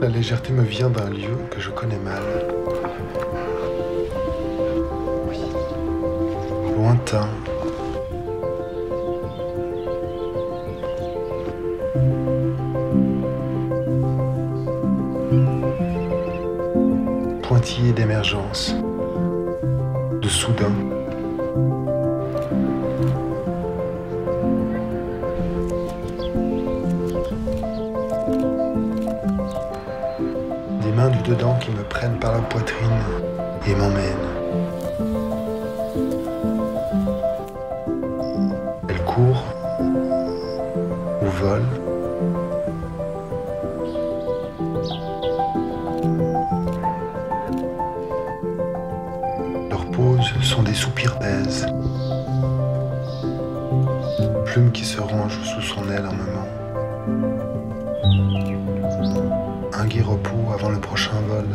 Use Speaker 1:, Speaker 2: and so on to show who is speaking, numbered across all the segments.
Speaker 1: la légèreté me vient d'un lieu que je connais mal. Oui. Lointain. Pointillé d'émergence, de soudain. Des mains du dedans qui me prennent par la poitrine et m'emmènent. Elles courent ou volent. Sont des soupirs d'aise, plume qui se range sous son aile un moment, un gai repos avant le prochain vol.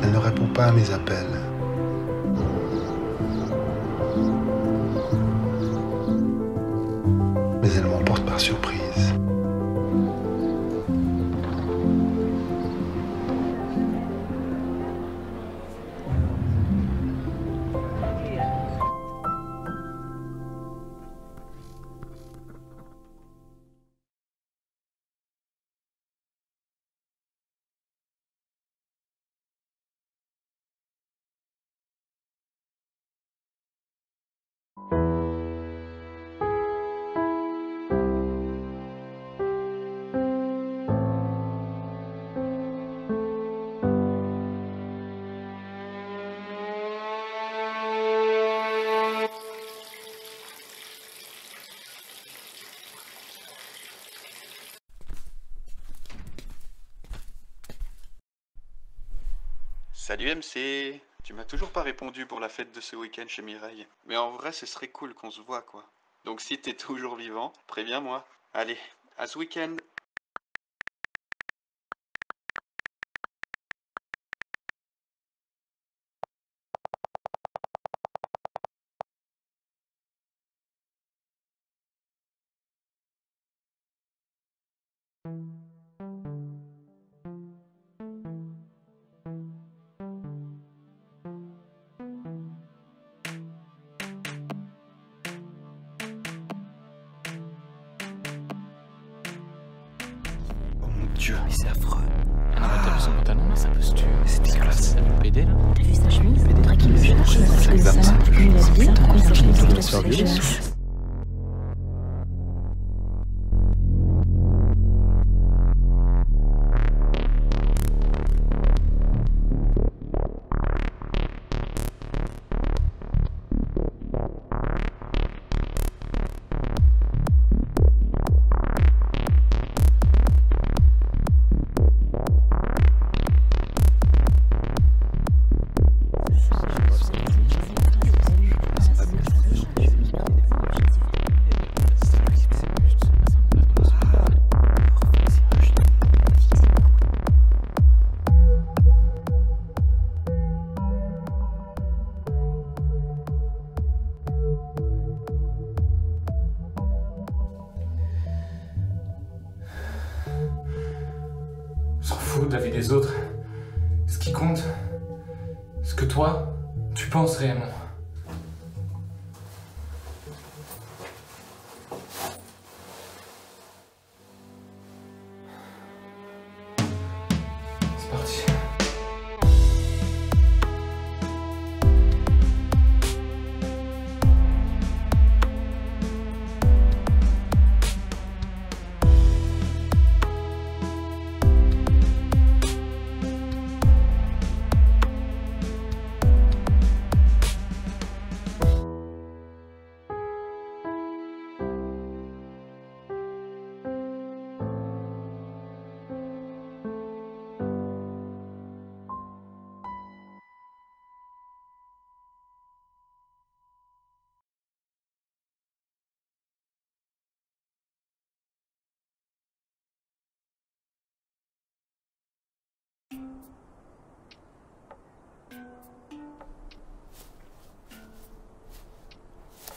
Speaker 1: Elle ne répond pas à mes appels. Mais elle m'emporte par surprise.
Speaker 2: Salut MC, tu m'as toujours pas répondu pour la fête de ce week-end chez Mireille. Mais en vrai, ce serait cool qu'on se voit quoi. Donc si t'es toujours vivant, préviens-moi. Allez, à ce week-end.
Speaker 3: Dieu.
Speaker 4: Mais c'est affreux.
Speaker 3: Ah non, mais t'as vu son pantalon là, sa posture.
Speaker 4: C'est dégueulasse.
Speaker 3: T'as vu le PD là?
Speaker 4: T'as vu sa chemise? Faudrait qu'il le cherche. Parce que ça, lui, il a dit, pourquoi il cherche
Speaker 3: Il doit
Speaker 4: les
Speaker 3: se faire violer.
Speaker 5: S'en fout de la vie des autres. Ce qui compte, ce que toi, tu penses réellement. C'est parti.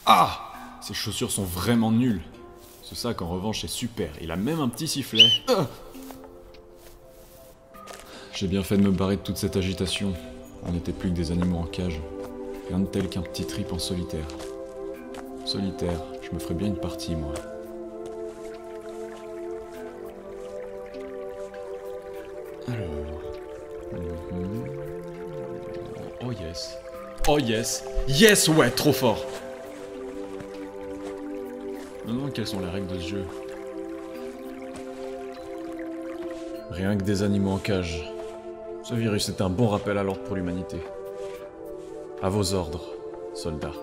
Speaker 6: Ah! Ces chaussures sont vraiment nulles. Ce sac en revanche est super, il a même un petit sifflet. Ah, j'ai bien fait de me barrer de toute cette agitation. On n'était plus que des animaux en cage. Rien de tel qu'un petit trip en solitaire. Solitaire, je me ferais bien une partie, moi. Alors... Oh yes. Oh yes. Yes, ouais, trop fort. Maintenant, quelles sont les règles de ce jeu? Rien que des animaux en cage. Ce virus est un bon rappel à l'ordre pour l'humanité. À vos ordres, soldats.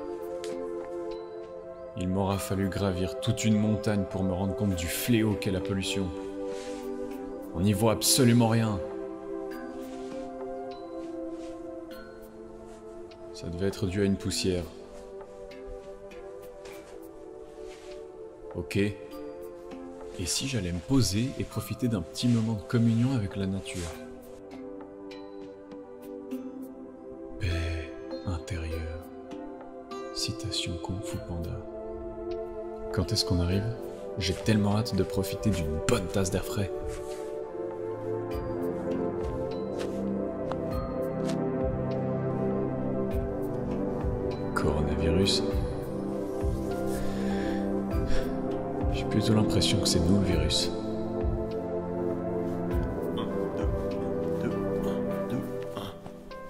Speaker 6: Il m'aura fallu gravir toute une montagne pour me rendre compte du fléau qu'est la pollution. On n'y voit absolument rien. Ça devait être dû à une poussière. Ok. Et si j'allais me poser et profiter d'un petit moment de communion avec la nature? Paix intérieure. Citation Kung Fu Panda. Quand est-ce qu'on arrive? J'ai tellement hâte de profiter d'une bonne tasse d'air frais. Coronavirus. J'ai plutôt l'impression que c'est nous le virus.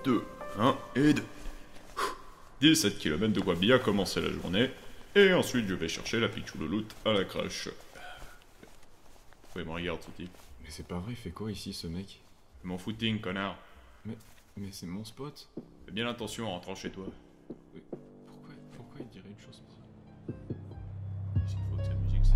Speaker 7: 2, 1 et 2. 17 km de quoi bien commencer la journée. Et ensuite je vais chercher la pichoulouloute à la crèche. Ouais, me regarde ce type.
Speaker 6: Mais c'est pas vrai, il fait quoi ici ce mec?
Speaker 7: Mon footing, connard.
Speaker 6: Mais c'est mon spot.
Speaker 7: Fais bien attention en rentrant chez toi.
Speaker 6: Pourquoi il dirait une chose comme ça?
Speaker 7: S'il faut que sa musique, c'est...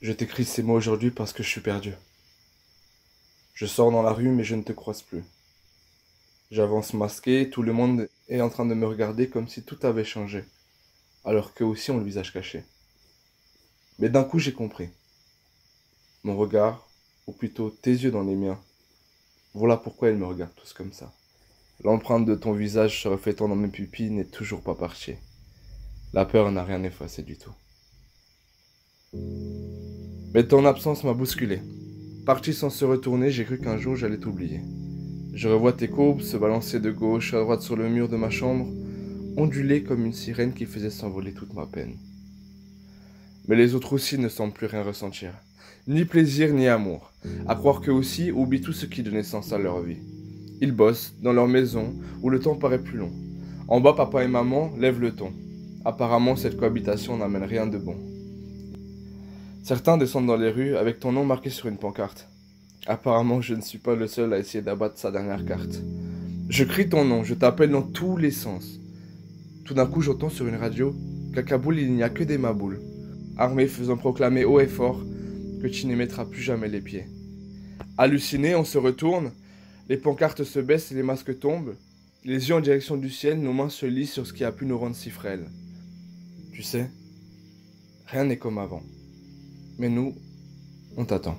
Speaker 8: Je t'écris ces mots aujourd'hui parce que je suis perdu. Je sors dans la rue mais je ne te croise plus. J'avance masqué, tout le monde est en train de me regarder comme si tout avait changé, alors qu'eux aussi ont le visage caché. Mais d'un coup j'ai compris. Mon regard, ou plutôt tes yeux dans les miens, voilà pourquoi ils me regardent tous comme ça. L'empreinte de ton visage se reflétant dans mes pupilles n'est toujours pas partie. La peur n'a rien effacé du tout. Mais ton absence m'a bousculé. Parti sans se retourner, j'ai cru qu'un jour j'allais t'oublier. Je revois tes courbes se balancer de gauche à droite sur le mur de ma chambre, ondulées comme une sirène qui faisait s'envoler toute ma peine. Mais les autres aussi ne semblent plus rien ressentir. Ni plaisir ni amour. À croire qu'eux aussi oublient tout ce qui donnait sens à leur vie. Ils bossent dans leur maison où le temps paraît plus long. En bas, papa et maman lèvent le ton. Apparemment, cette cohabitation n'amène rien de bon. Certains descendent dans les rues avec ton nom marqué sur une pancarte. Apparemment, je ne suis pas le seul à essayer d'abattre sa dernière carte. Je crie ton nom, je t'appelle dans tous les sens. Tout d'un coup, j'entends sur une radio qu'à Kaboul, il n'y a que des maboules, armés faisant proclamer haut et fort que tu n'y mettras plus jamais les pieds. Halluciné, on se retourne, les pancartes se baissent et les masques tombent. Les yeux en direction du ciel, nos mains se lient sur ce qui a pu nous rendre si frêles. Tu sais, rien n'est comme avant. Mais nous, on t'attend.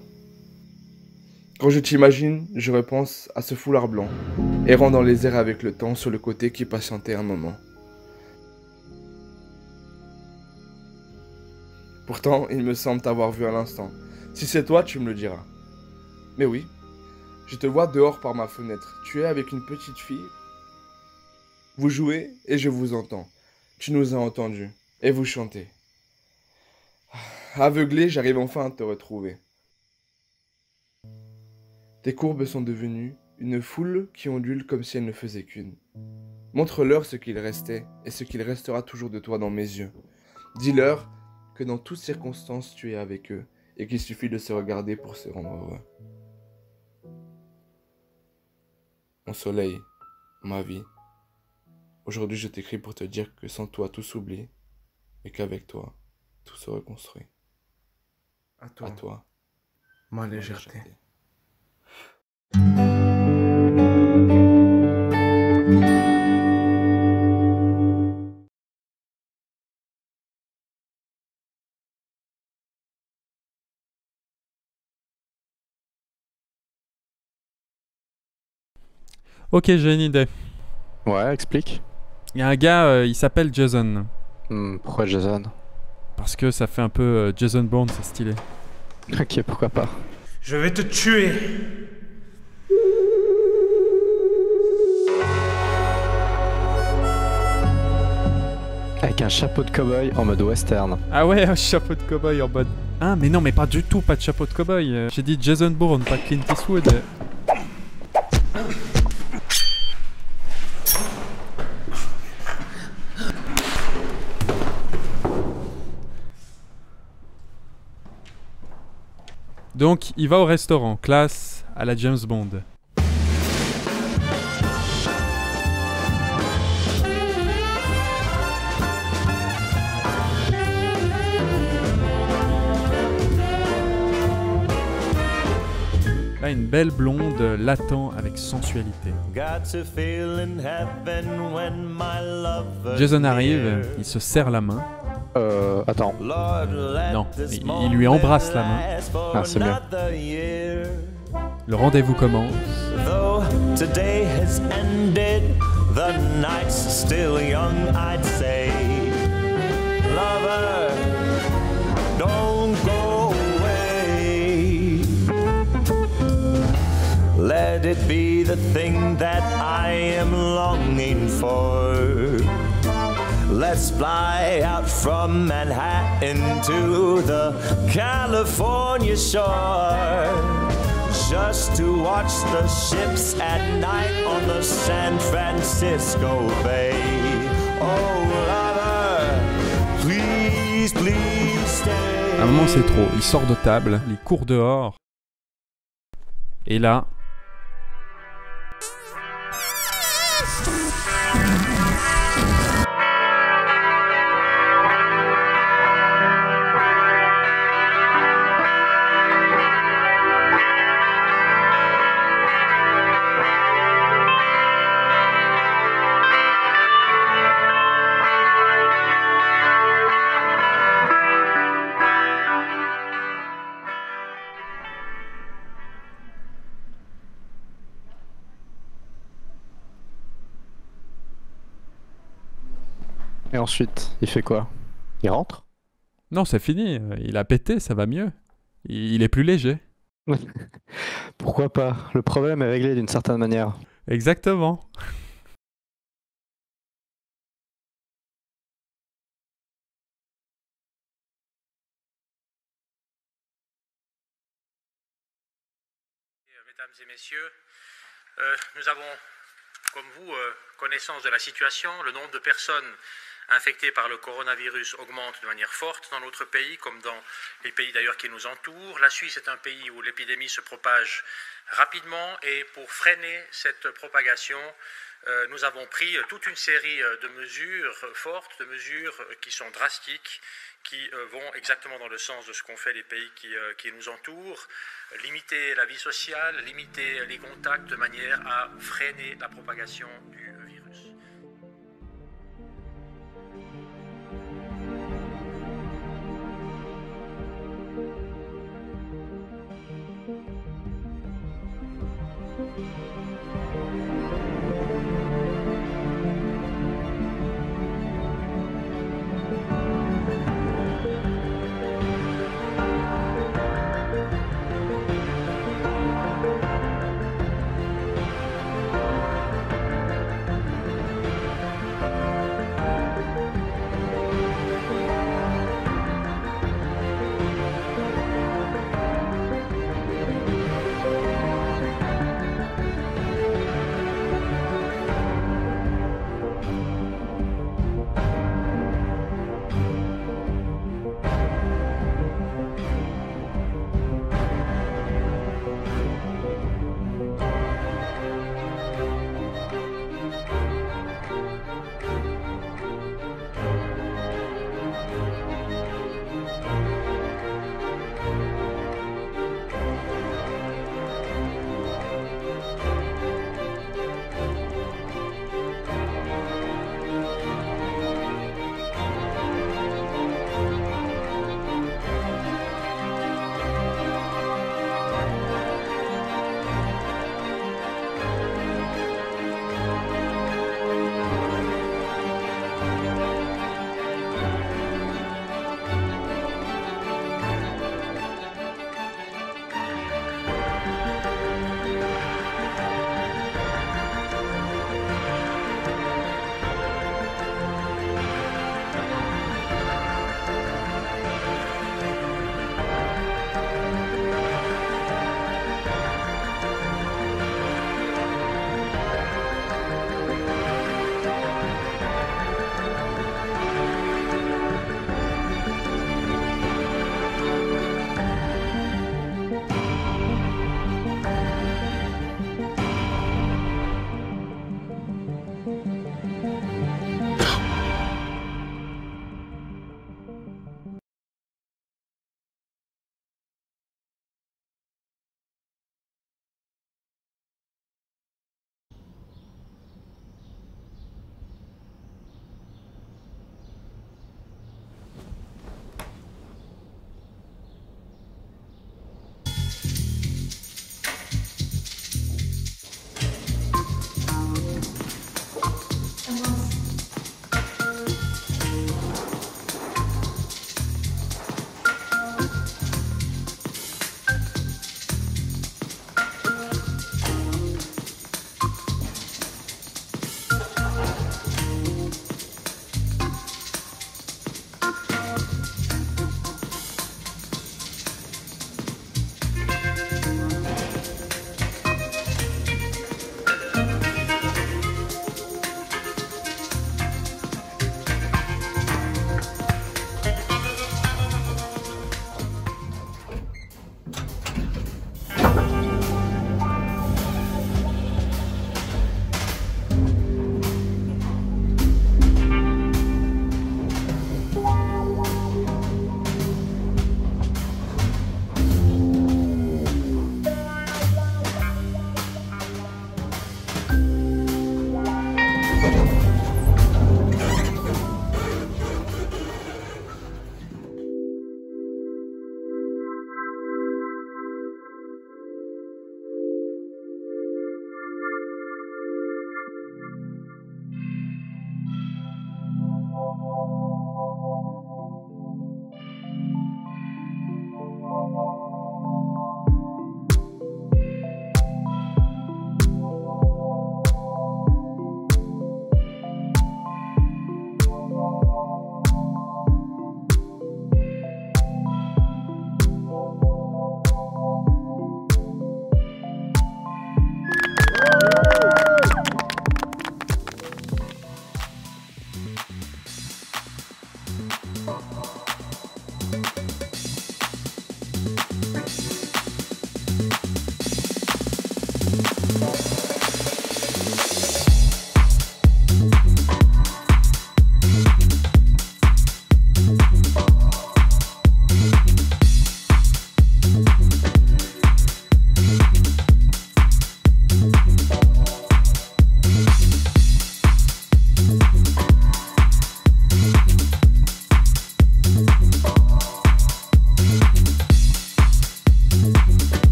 Speaker 8: Quand je t'imagine, je repense à ce foulard blanc, errant dans les airs avec le temps sur le côté qui patientait un moment. Pourtant, il me semble t'avoir vu à l'instant. Si c'est toi, tu me le diras. Mais oui, je te vois dehors par ma fenêtre. Tu es avec une petite fille. Vous jouez et je vous entends. Tu nous as entendus et vous chantez. Aveuglé, j'arrive enfin à te retrouver. Tes courbes sont devenues une foule qui ondule comme si elle ne faisait qu'une. Montre-leur ce qu'il restait et ce qu'il restera toujours de toi dans mes yeux. Dis-leur que dans toutes circonstances tu es avec eux et qu'il suffit de se regarder pour se rendre heureux. Mon soleil, ma vie, aujourd'hui je t'écris pour te dire que sans toi tout s'oublie et qu'avec toi tout se reconstruit. À toi, ma légèreté.
Speaker 9: Ok, j'ai une idée.
Speaker 10: Ouais, explique.
Speaker 9: Il y a un gars, il s'appelle Jason.
Speaker 10: Pourquoi Jason?
Speaker 9: Parce que ça fait un peu Jason Bourne, c'est stylé.
Speaker 10: Ok, pourquoi pas.
Speaker 5: Je vais te tuer.
Speaker 10: Avec un chapeau de cow-boy en mode western.
Speaker 9: Ah ouais, un chapeau de cow-boy en mode... Ah mais non, mais pas du tout, pas de chapeau de cow-boy. J'ai dit Jason Bourne, pas Clint Eastwood. Donc, il va au restaurant, classe à la James Bond. Là, une belle blonde l'attend avec sensualité. Jason arrive, il se serre la main.
Speaker 10: Attends.
Speaker 9: Non, il lui embrasse la main.
Speaker 10: Ah, c'est mieux.
Speaker 9: Le rendez-vous commence.
Speaker 11: Let it be the thing that I am longing for. Let's fly out from Manhattan to the California shore, just to watch the ships at night on the San Francisco Bay. Oh, lover, please, please stay.
Speaker 9: À un moment, c'est trop. Il sort de table, il court dehors. Et là...
Speaker 10: Et ensuite, il fait quoi? Il rentre?
Speaker 9: Non, c'est fini. Il a pété, ça va mieux. Il est plus léger.
Speaker 10: Pourquoi pas? Le problème est réglé d'une certaine manière.
Speaker 9: Exactement.
Speaker 12: Mesdames et messieurs, nous avons, comme vous, connaissance de la situation. Le nombre de personnes infectées par le coronavirus augmente de manière forte dans notre pays, comme dans les pays d'ailleurs qui nous entourent. La Suisse est un pays où l'épidémie se propage rapidement et pour freiner cette propagation, nous avons pris toute une série de mesures fortes, de mesures qui sont drastiques, qui vont exactement dans le sens de ce qu'ont fait les pays qui nous entourent. Limiter la vie sociale, limiter les contacts de manière à freiner la propagation du virus.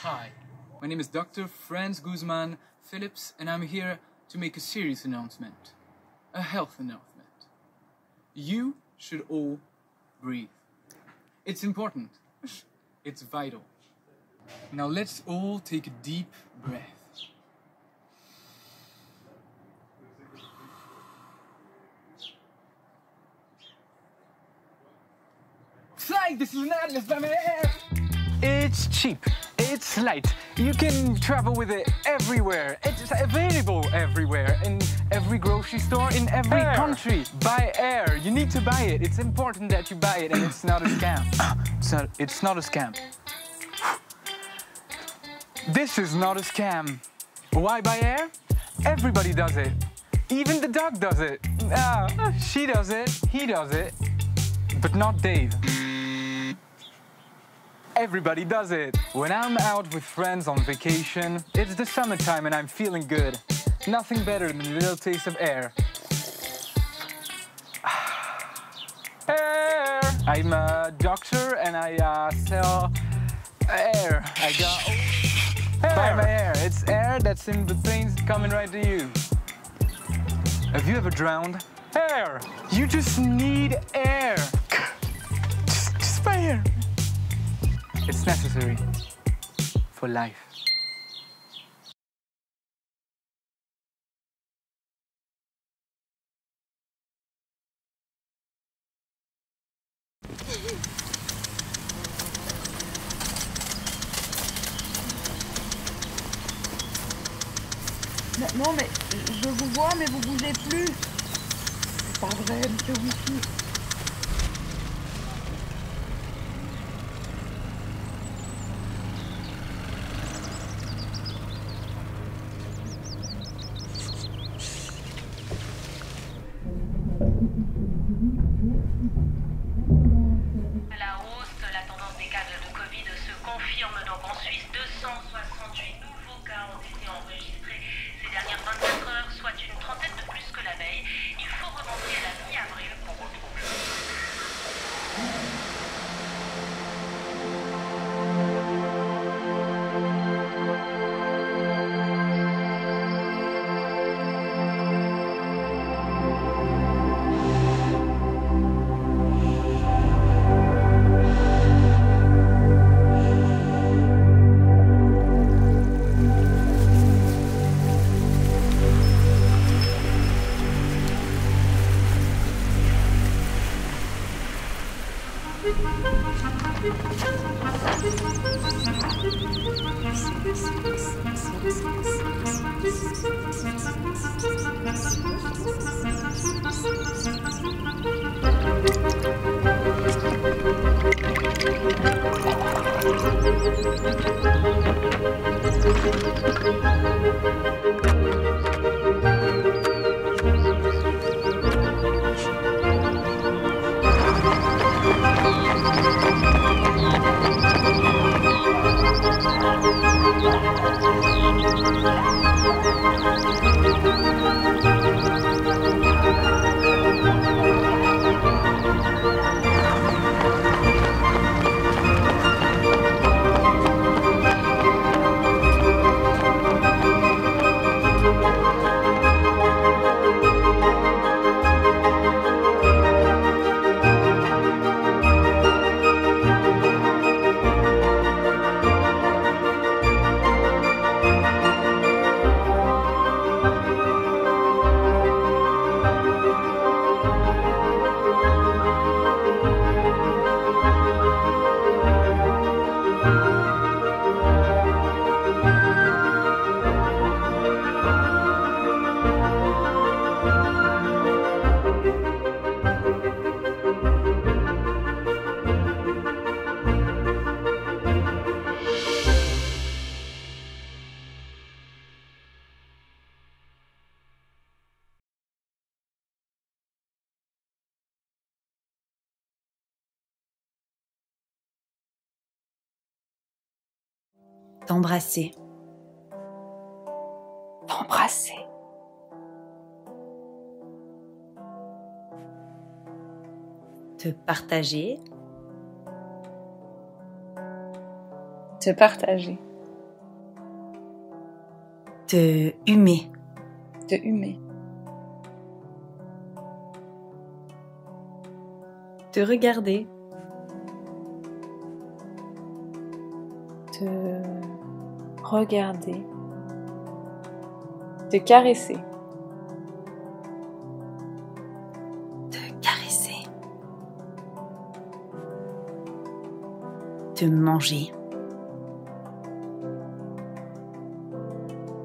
Speaker 13: Hi, my name is Dr. Franz Guzman Phillips, and I'm here to make a serious announcement. A health announcement. You should all breathe. It's important. It's vital. Now let's all take a deep breath. Fly, this is not the family air.
Speaker 14: It's cheap, it's light, you can travel with it everywhere, it's available everywhere, in every grocery store, in every country. Buy air, you need to buy it, it's important that you buy it, and it's not a scam. It's not a scam. This is not a scam. Why buy air? Everybody does it. Even the dog does it. She does it, he does it, but not Dave. Everybody does it. When I'm out with friends on vacation, it's the summertime and I'm feeling good. Nothing better than a little taste of air. Air! I'm a doctor and I sell air. I got air. Buy my air. It's air that's in the planes coming right to you. Have you ever drowned? Air! You just need air. Just buy air. It's necessary for life.
Speaker 15: Non mais je vous vois mais vous bougez plus. C'est pas vrai, monsieur Wiki.
Speaker 16: À la hausse, la tendance des cas de Covid se confirme donc en Suisse. 268 nouveaux cas ont été enregistrés ces dernières 24 heures, soit une trentaine de plus que la veille. Il faut remonter à la mi-avril pour retrouver.
Speaker 4: T'embrasser.
Speaker 17: T'embrasser.
Speaker 4: Te partager.
Speaker 17: Te partager.
Speaker 4: Te humer.
Speaker 17: Te humer.
Speaker 4: Te regarder.
Speaker 17: Te regarder. Te caresser.
Speaker 4: Te caresser. Te manger.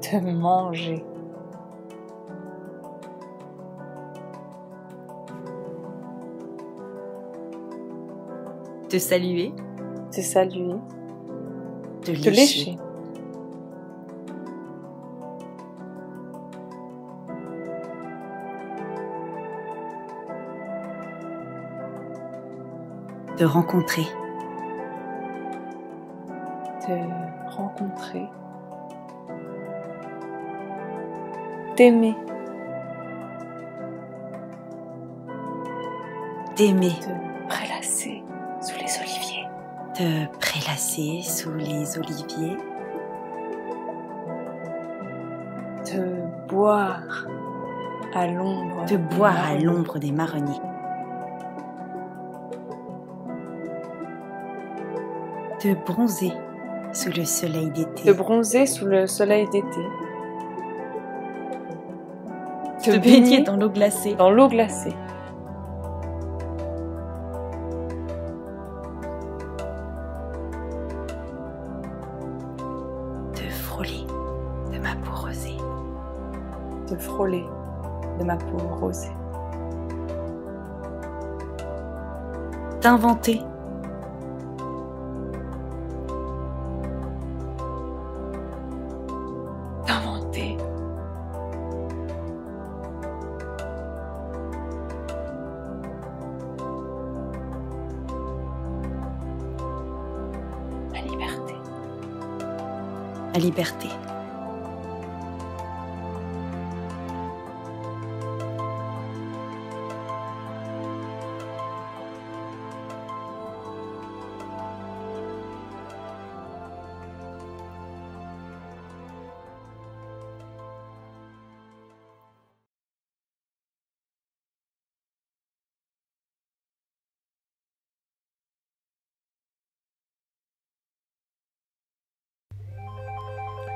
Speaker 17: Te manger.
Speaker 4: Te saluer.
Speaker 17: Te saluer.
Speaker 4: Te
Speaker 17: Te lécher.
Speaker 4: Te rencontrer.
Speaker 17: Te rencontrer. T'aimer.
Speaker 4: T'aimer.
Speaker 17: Te prélasser sous les oliviers.
Speaker 4: Te prélasser sous les oliviers.
Speaker 17: Te boire à l'ombre.
Speaker 4: Te boire à l'ombre des marronniers. Te bronzer sous le soleil d'été.
Speaker 17: Te bronzer sous le soleil d'été.
Speaker 4: Te baigner dans l'eau glacée.
Speaker 17: Dans l'eau glacée.
Speaker 4: Te frôler de ma peau rosée.
Speaker 17: Te frôler de ma peau rosée.
Speaker 4: T'inventer.
Speaker 17: T'inventer. La liberté.
Speaker 4: La liberté.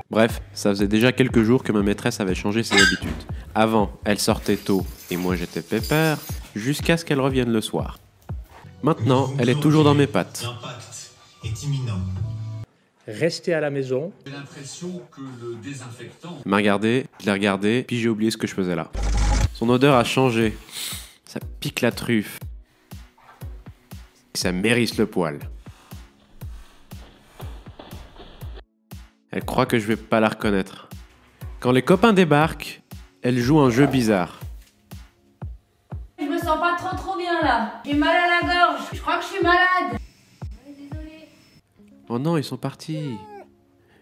Speaker 10: Bref, ça faisait déjà quelques jours que ma maîtresse avait changé ses habitudes. Avant, elle sortait tôt et moi j'étais pépère, jusqu'à ce qu'elle revienne le soir. Maintenant, elle est toujours dans mes pattes.
Speaker 18: L'impact est imminent.
Speaker 12: Restez à la maison.
Speaker 18: J'ai l'impression que le désinfectant...
Speaker 10: Elle m'a regardé, je l'ai regardé, puis j'ai oublié ce que je faisais là. Son odeur a changé. Ça pique la truffe. Ça mérisse le poil. Elle croit que je vais pas la reconnaître. Quand les copains débarquent, elle joue un jeu bizarre.
Speaker 15: Je me sens pas trop bien là. J'ai mal à la gorge. Je crois que je suis malade. Désolée.
Speaker 10: Oh non, ils sont partis.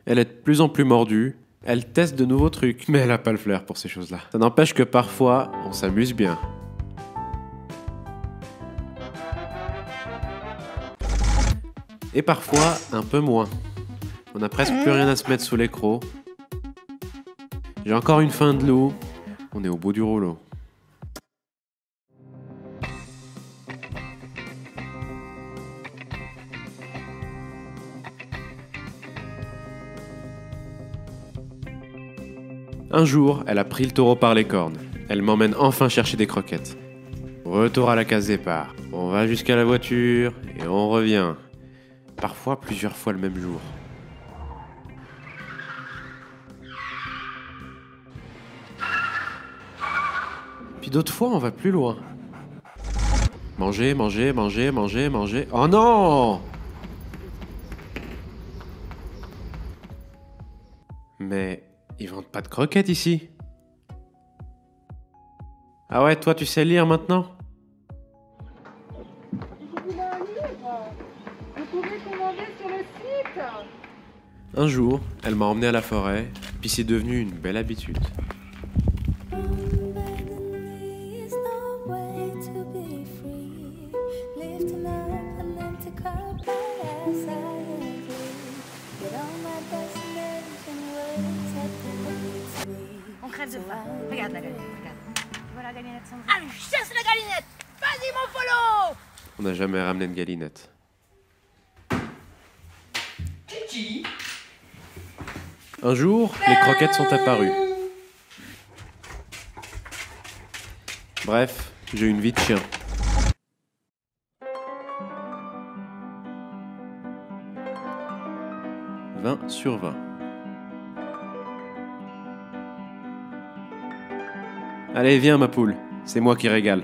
Speaker 10: Elle est de plus en plus mordue. Elle teste de nouveaux trucs, mais elle a pas le flair pour ces choses-là. Ça n'empêche que parfois, on s'amuse bien. Et parfois, un peu moins. On a presque plus rien à se mettre sous les crocs. J'ai encore une faim de loup. On est au bout du rouleau. Un jour, elle a pris le taureau par les cornes. Elle m'emmène enfin chercher des croquettes. Retour à la case départ. On va jusqu'à la voiture et on revient. Parfois plusieurs fois le même jour. Puis d'autres fois, on va plus loin. Manger, manger, manger, manger, manger. Oh non! Mais ils vendent pas de croquettes ici. Ah ouais, toi tu sais lire maintenant?
Speaker 15: Vous pouvez commander sur le site.
Speaker 10: Un jour, elle m'a emmené à la forêt, puis c'est devenu une belle habitude.
Speaker 15: On crève de faim. Regarde la galinette, regarde. Voilà la galinette sans. Allez, chasse la galinette. Vas-y mon follow.
Speaker 10: On n'a jamais ramené de galinette.
Speaker 15: Kiki.
Speaker 10: Un jour, les croquettes sont apparues. Bref, j'ai eu une vie de chien. « 20 sur 20. Allez, viens ma poule, c'est moi qui régale.